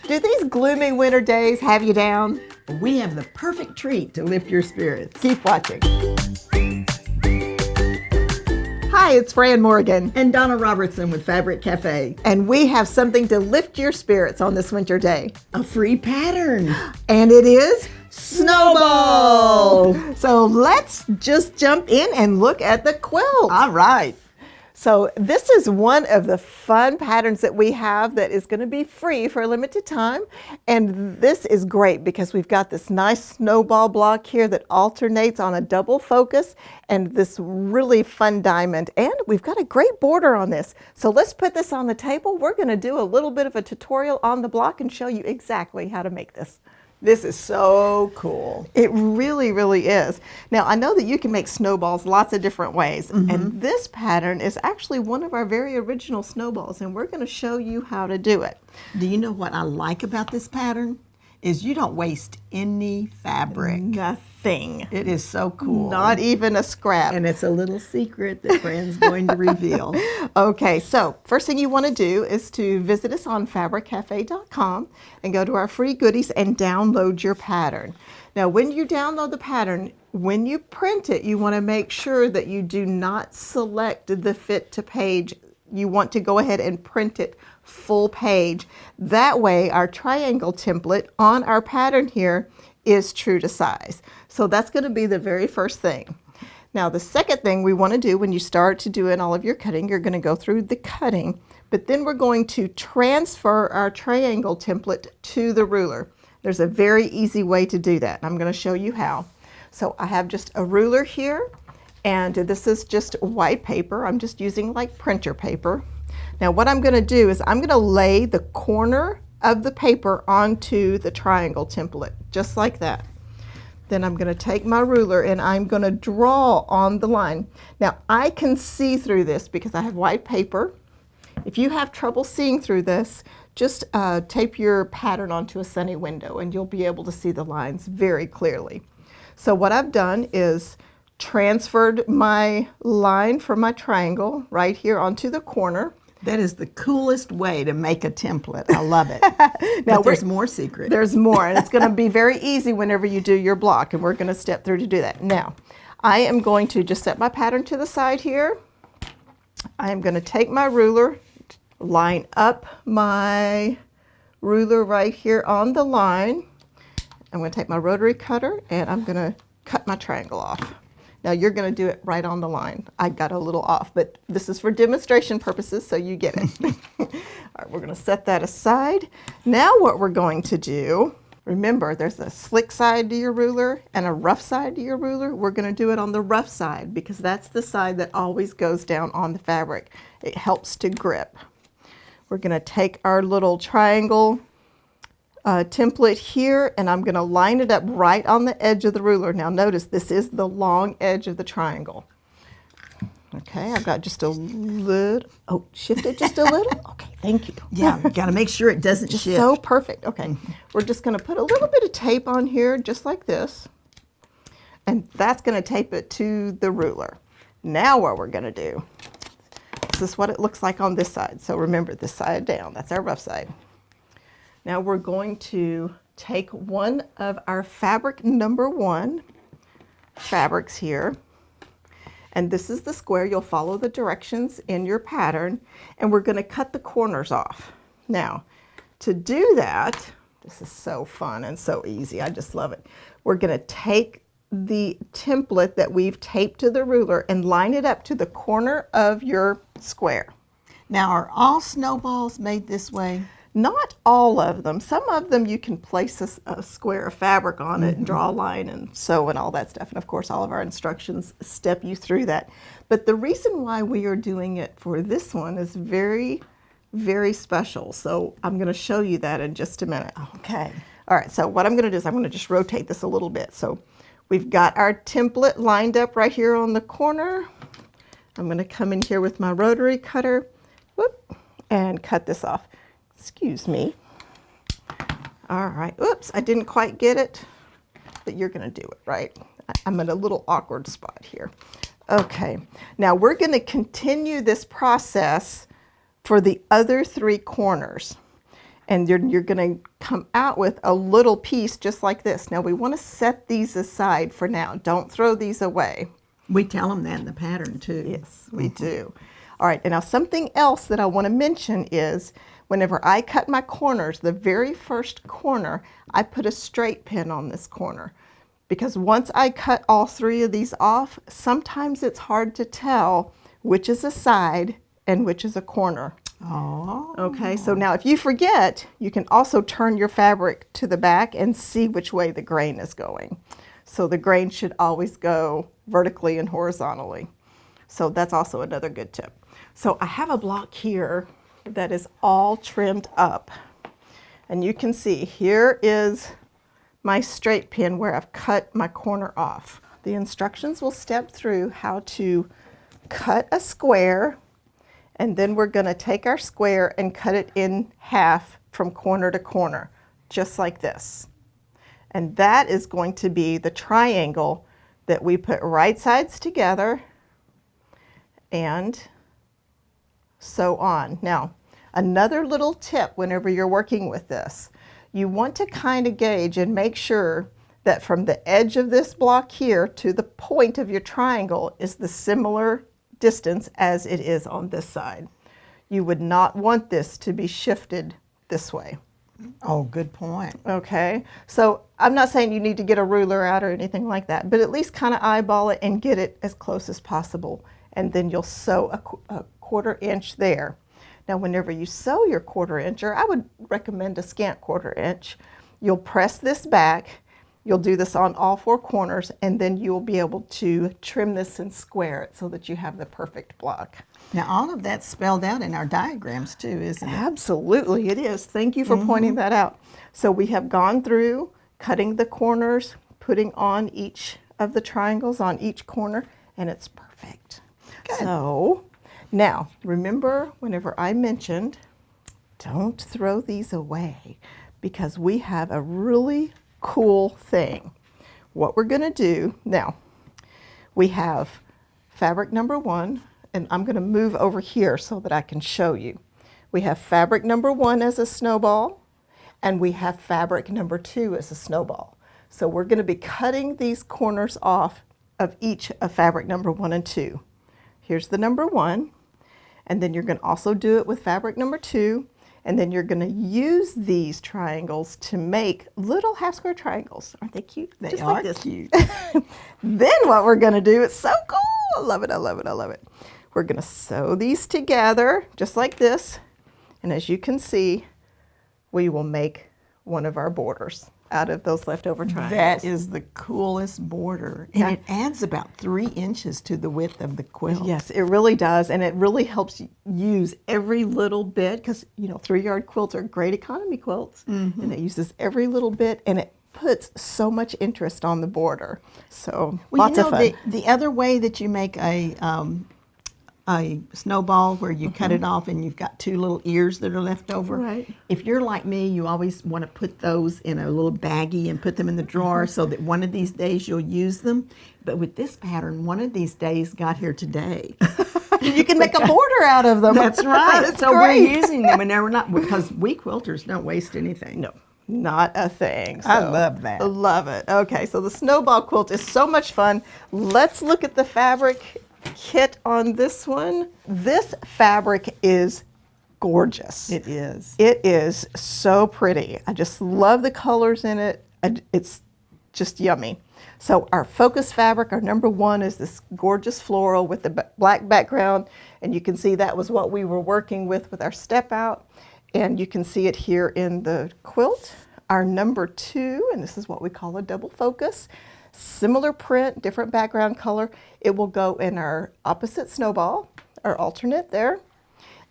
Do these gloomy winter days have you down? We have the perfect treat to lift your spirits. Keep watching. Hi, it's Fran Morgan. And Donna Robertson with Fabric Café. And we have something to lift your spirits on this winter day. A free pattern. And it is Snowball. So let's just jump in and look at the quilt. All right. So this is one of the fun patterns that we have that is going to be free for a limited time. And this is great because we've got this nice snowball block here that alternates on a double focus and this really fun diamond. And we've got a great border on this. So let's put this on the table. We're going to do a little bit of a tutorial on the block and show you exactly how to make this. This is so cool. It really, really is. Now, I know that you can make snowballs lots of different ways, and this pattern is actually one of our very original snowballs, and we're going to show you how to do it. Do you know what I like about this pattern? Is you don't waste any fabric. Nothing. It is so cool. Not even a scrap. And it's a little secret that Fran's going to reveal. Okay, so first thing you want to do is to visit us on fabriccafe.com and go to our free goodies and download your pattern. Now, when you download the pattern, when you print it, you want to make sure that you do not select the fit to page. You want to go ahead and print it full page. That way, our triangle template on our pattern here is true to size. So that's going to be the very first thing. Now, the second thing we want to do when you start to doing all of your cutting, you're going to go through the cutting, but then we're going to transfer our triangle template to the ruler. There's a very easy way to do that. I'm going to show you how. So I have just a ruler here, and this is just white paper. I'm just using like printer paper. Now what I'm going to do is I'm going to lay the corner of the paper onto the triangle template, just like that. Then I'm going to take my ruler and I'm going to draw on the line. Now I can see through this because I have white paper. If you have trouble seeing through this, just tape your pattern onto a sunny window and you'll be able to see the lines very clearly. So what I've done is transferred my line from my triangle right here onto the corner. That is the coolest way to make a template. I love it. Now there's more secret. There's more, and it's going to be very easy whenever you do your block, and we're going to step through to do that. Now, I am going to just set my pattern to the side here. I am going to take my ruler, line up my ruler right here on the line. I'm going to take my rotary cutter, and I'm going to cut my triangle off. Now you're going to do it right on the line. I got a little off, but this is for demonstration purposes, so you get it. All right, we're going to set that aside. Now what we're going to do, remember there's a slick side to your ruler and a rough side to your ruler. We're going to do it on the rough side because that's the side that always goes down on the fabric. It helps to grip. We're going to take our little triangle template here, and I'm going to line it up right on the edge of the ruler. Now notice this is the long edge of the triangle. Okay, I've got just a little, shift it just a little. Okay, thank you. Yeah, got to make sure it doesn't just shift. So perfect. Okay, we're just going to put a little bit of tape on here just like this, and that's going to tape it to the ruler. Now what we're going to do, this is what it looks like on this side. So remember, this side down, that's our rough side. Now we're going to take one of our fabric number 1 fabrics here, and this is the square. You'll follow the directions in your pattern, and we're going to cut the corners off. Now, to do that, this is so fun and so easy. I just love it. We're going to take the template that we've taped to the ruler and line it up to the corner of your square. Now, are all snowballs made this way? Not all of them. Some of them you can place a square of fabric on it and draw a line and sew and all that stuff. And of course, all of our instructions step you through that. But the reason why we are doing it for this one is very, very special. So I'm going to show you that in just a minute. Okay. All right, so what I'm going to do is I'm going to just rotate this a little bit. So we've got our template lined up right here on the corner. I'm going to come in here with my rotary cutter, and cut this off. Excuse me. All right. Oops, I didn't quite get it, but you're going to do it, right? I'm in a little awkward spot here. Okay. Now we're going to continue this process for the other 3 corners. And you're going to come out with a little piece just like this. Now we want to set these aside for now. Don't throw these away. We tell them that in the pattern too. Yes, we do. All right, and now something else that I want to mention is whenever I cut my corners, the very first corner, I put a straight pin on this corner. Because once I cut all 3 of these off, sometimes it's hard to tell which is a side and which is a corner. Oh. Okay, so now if you forget, you can also turn your fabric to the back and see which way the grain is going. So the grain should always go vertically and horizontally. So that's also another good tip. So I have a block here that is all trimmed up. And you can see here is my straight pin where I've cut my corner off. The instructions will step through how to cut a square, and then we're going to take our square and cut it in half from corner to corner, just like this. And that is going to be the triangle that we put right sides together and sew on. Now, another little tip whenever you're working with this, you want to kind of gauge and make sure that from the edge of this block here to the point of your triangle is the similar distance as it is on this side. You would not want this to be shifted this way. Oh, good point. Okay, so I'm not saying you need to get a ruler out or anything like that, but at least kind of eyeball it and get it as close as possible. And then you'll sew a 1/4 inch there. Now, whenever you sew your 1/4 inch, or I would recommend a scant 1/4 inch, you'll press this back. You'll do this on all 4 corners, and then you'll be able to trim this and square it so that you have the perfect block. Now, all of that's spelled out in our diagrams too, isn't it? Absolutely, it is. Thank you for pointing that out. So we have gone through cutting the corners, putting on each of the triangles on each corner, and it's perfect. Good. So now, remember whenever I mentioned, don't throw these away because we have a really cool thing. What we're going to do now, we have fabric number 1, and I'm going to move over here so that I can show you. We have fabric number 1 as a snowball, and we have fabric number 2 as a snowball. So we're going to be cutting these corners off of each of fabric number 1 and 2. Here's the number 1, and then you're going to also do it with fabric number 2, and then you're going to use these triangles to make little half square triangles. Aren't they cute? They Just are like this. cute. Then what we're going to do, it's so cool. I love it, I love it, I love it. We're going to sew these together just like this. And as you can see, we will make one of our borders out of those leftover triangles. That is the coolest border. And it adds about 3 inches to the width of the quilt. Yes, it really does. And it really helps you use every little bit because, you know, 3-yard quilts are great economy quilts. And it uses every little bit, and it puts so much interest on the border. So lots of fun. The other way that you make a snowball where you cut it off and you've got 2 little ears that are left over. Right. If you're like me, you always want to put those in a little baggie and put them in the drawer so that one of these days you'll use them. But with this pattern, one of these days got here today. You can make a border out of them. That's right. That's so great. we're using them, and we're not, because we quilters don't waste anything. No, not a thing. I love that. Love it. Okay, so the snowball quilt is so much fun. Let's look at the fabric kit on this one. This fabric is gorgeous. It is. It is so pretty. I just love the colors in it. It's just yummy. So our focus fabric, our number 1, is this gorgeous floral with the black background. And you can see that was what we were working with our step out. And you can see it here in the quilt. Our number 2, and this is what we call a double focus. Similar print, different background color. It will go in our opposite snowball, our alternate there.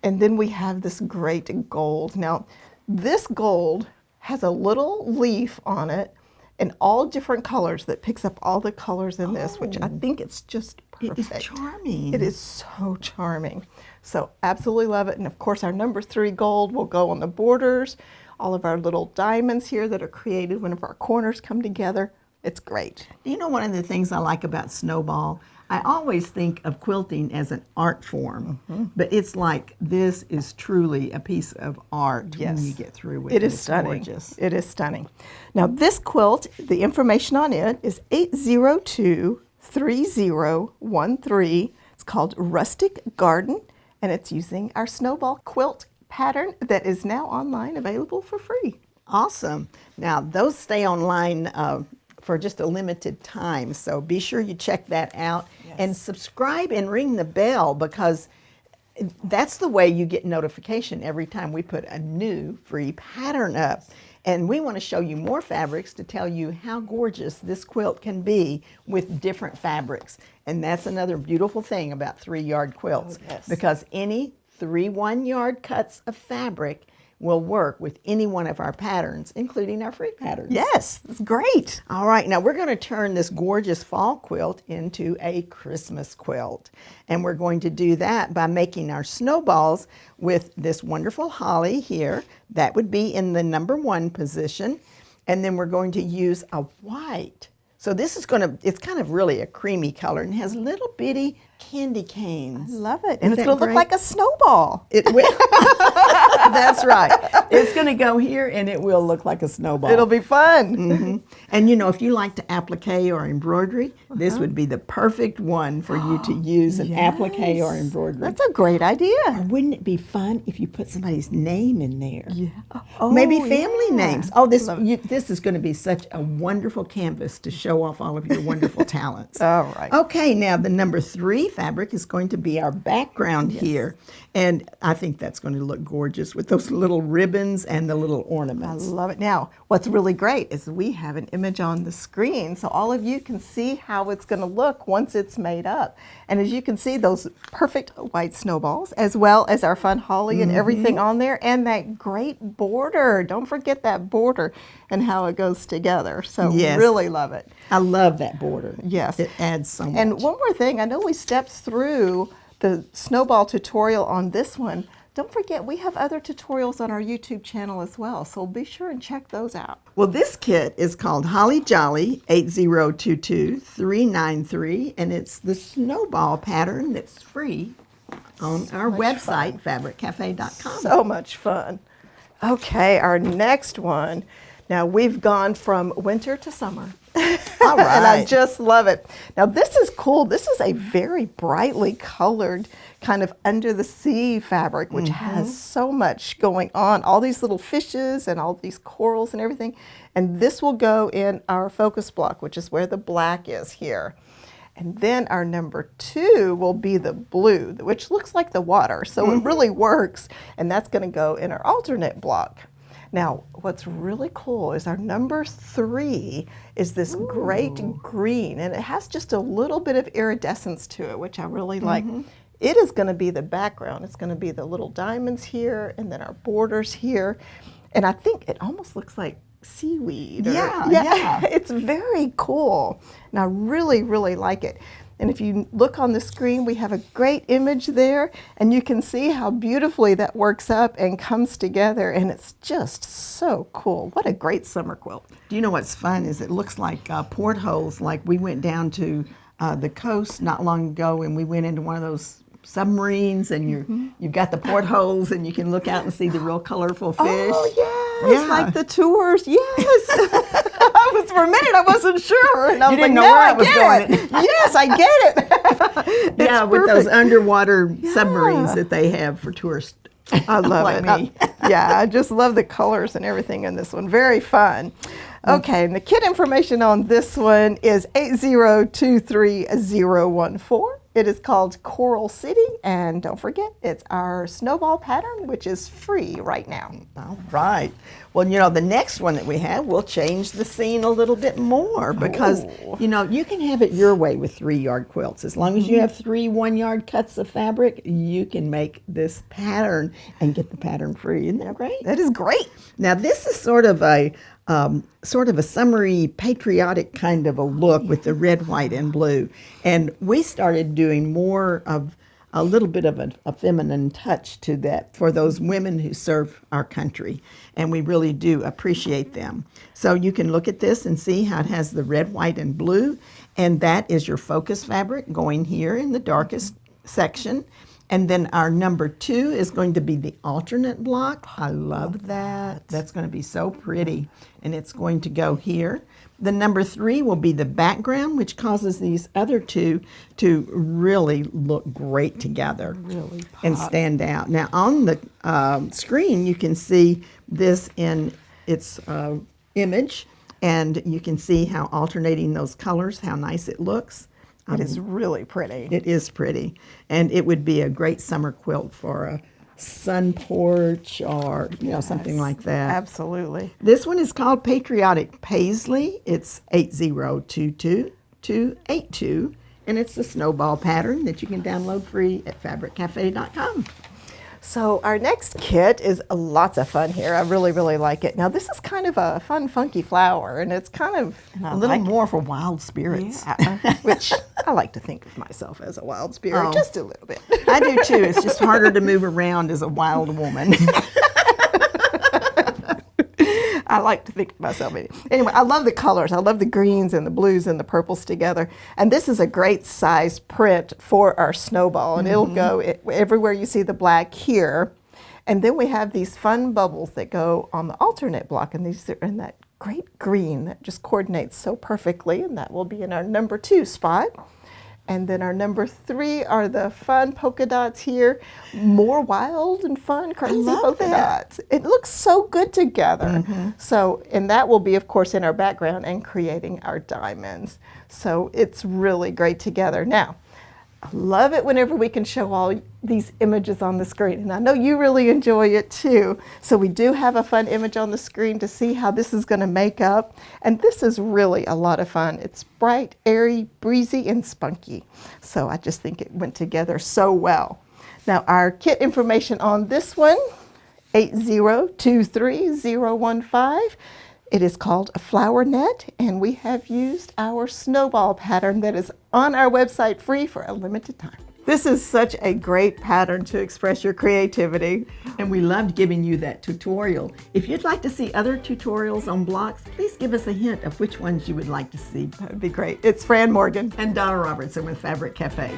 And then we have this great gold. Now, this gold has a little leaf on it in all different colors that picks up all the colors in this, which I think it's just perfect. It is charming. It is so charming. So absolutely love it. And of course, our number 3 gold will go on the borders. All of our little diamonds here that are created whenever our corners come together. It's great. You know, one of the things I like about Snowball, I always think of quilting as an art form, but it's like this is truly a piece of art when you get through with it. It is It's stunning. gorgeous. It is stunning. Now, this quilt, the information on it is 802-3013. It's called Rustic Garden, and it's using our Snowball quilt pattern that is now online, available for free. Awesome. Now, those stay online for just a limited time, so be sure you check that out. And subscribe and ring the bell, because that's the way you get notification every time we put a new free pattern up. And we want to show you more fabrics to tell you how gorgeous this quilt can be with different fabrics. And that's another beautiful thing about 3-yard quilts, because any 3 1-yard cuts of fabric will work with any one of our patterns, including our free patterns. Yes, it's great. All right, now we're going to turn this gorgeous fall quilt into a Christmas quilt. And we're going to do that by making our snowballs with this wonderful holly here. That would be in the number 1 position. And then we're going to use a white. So this is it's kind of really a creamy color and has little bitty candy canes. I love it. And it's going to look like a snowball. It will. That's right. It's going to go here and it will look like a snowball. It'll be fun. Mm-hmm. And you know, if you like to applique or embroidery, this would be the perfect one for you to use an applique or embroidery. That's a great idea. Wouldn't it be fun if you put somebody's name in there? Yeah. Maybe family names. Oh, this is going to be such a wonderful canvas to show off all of your wonderful talents. All right. Okay, now the number 3 fabric is going to be our background here. And I think that's going to look gorgeous with those little ribbons and the little ornaments. I love it. Now, what's really great is we have an image on the screen, so all of you can see how it's going to look once it's made up. And as you can see, those perfect white snowballs, as well as our fun holly and everything on there, and that great border. Don't forget that border and how it goes together. So really love it. I love that border. Yes. It adds so much. And one more thing, I know we stepped through the snowball tutorial on this one. Don't forget, we have other tutorials on our YouTube channel as well, so be sure and check those out. Well, this kit is called Holly Jolly 8022393, and it's the snowball pattern that's free on our website, fabriccafe.com. So much fun. Okay, our next one. Now, we've gone from winter to summer. All right. And I just love it. Now, this is cool. This is a very brightly colored kind of under the sea fabric, which has so much going on. All these little fishes and all these corals and everything. And this will go in our focus block, which is where the black is here. And then our number 2 will be the blue, which looks like the water. So it really works. And that's going to go in our alternate block. Now, what's really cool is our number 3 is this great green, and it has just a little bit of iridescence to it, which I really like. It is going to be the background. It's going to be the little diamonds here, and then our borders here. And I think it almost looks like seaweed. Yeah. It's very cool, and I really, really like it. And if you look on the screen, we have a great image there, and you can see how beautifully that works up and comes together, and it's just so cool. What a great summer quilt. Do you know what's fun is it looks like portholes, like we went down to the coast not long ago, and we went into one of those submarines, and you've got the portholes, and you can look out and see the real colorful fish. Oh, yes, like the tours, yes. For a minute, I wasn't sure. And I was didn't like, know where I I was get going. it. Yes, I get it. Yeah, It's with those perfect. underwater submarines that they have for tourists. I love like it. me. Yeah, I just love the colors and everything in this one. Very fun. Okay, and the kit information on this one is 8023014. It is called Coral City, and don't forget, it's our snowball pattern, which is free right now. All right. Well, you know, the next one that we have, we'll change the scene a little bit more because, you know, you can have it your way with 3-yard quilts. As long as you have 3 1-yard cuts of fabric, you can make this pattern and get the pattern free. Isn't that great? That is great. Now, this is sort of a summery, patriotic kind of a look with the red, white, and blue. And we started doing more of a little bit of a feminine touch to that for those women who serve our country. And we really do appreciate them. So you can look at this and see how it has the red, white, and blue. And that is your focus fabric going here in the darkest section. And then our number 2 is going to be the alternate block. I love that. That's going to be so pretty. And it's going to go here. The number 3 will be the background, which causes these other 2 to really look great together and stand out. Now on the screen, you can see this in its image, and you can see how alternating those colors, how nice it looks. It is really pretty. It is pretty. And it would be a great summer quilt for a sun porch or something like that. Absolutely. This one is called Patriotic Paisley. It's 8022282, and it's the Snowball pattern that you can download free at fabriccafe.com. So our next kit is lots of fun here. I really, really like it. Now this is kind of a fun, funky flower, and it's kind of a little more for wild spirits. Yeah, which I like to think of myself as a wild spirit, just a little bit. I do too. It's just harder to move around as a wild woman. I like to think of myself. Anyway, I love the colors. I love the greens and the blues and the purples together. And this is a great size print for our Snowball. And it'll go everywhere you see the black here. And then we have these fun bubbles that go on the alternate block. And these are in that great green that just coordinates so perfectly. And that will be in our number 2 spot. And then our number 3 are the fun polka dots here. More wild and fun, crazy polka dots. It looks so good together. So, and that will be, of course, in our background and creating our diamonds. So it's really great together. Now, I love it whenever we can show all these images on the screen. And I know you really enjoy it too. So we do have a fun image on the screen to see how this is going to make up. And this is really a lot of fun. It's bright, airy, breezy, and spunky. So I just think it went together so well. Now our kit information on this one, 8023015. It is called a Floral Net, and we have used our Snowball pattern that is on our website free for a limited time. This is such a great pattern to express your creativity. And we loved giving you that tutorial. If you'd like to see other tutorials on blocks, please give us a hint of which ones you would like to see. That would be great. It's Fran Morgan and Donna Robertson with Fabric Cafe.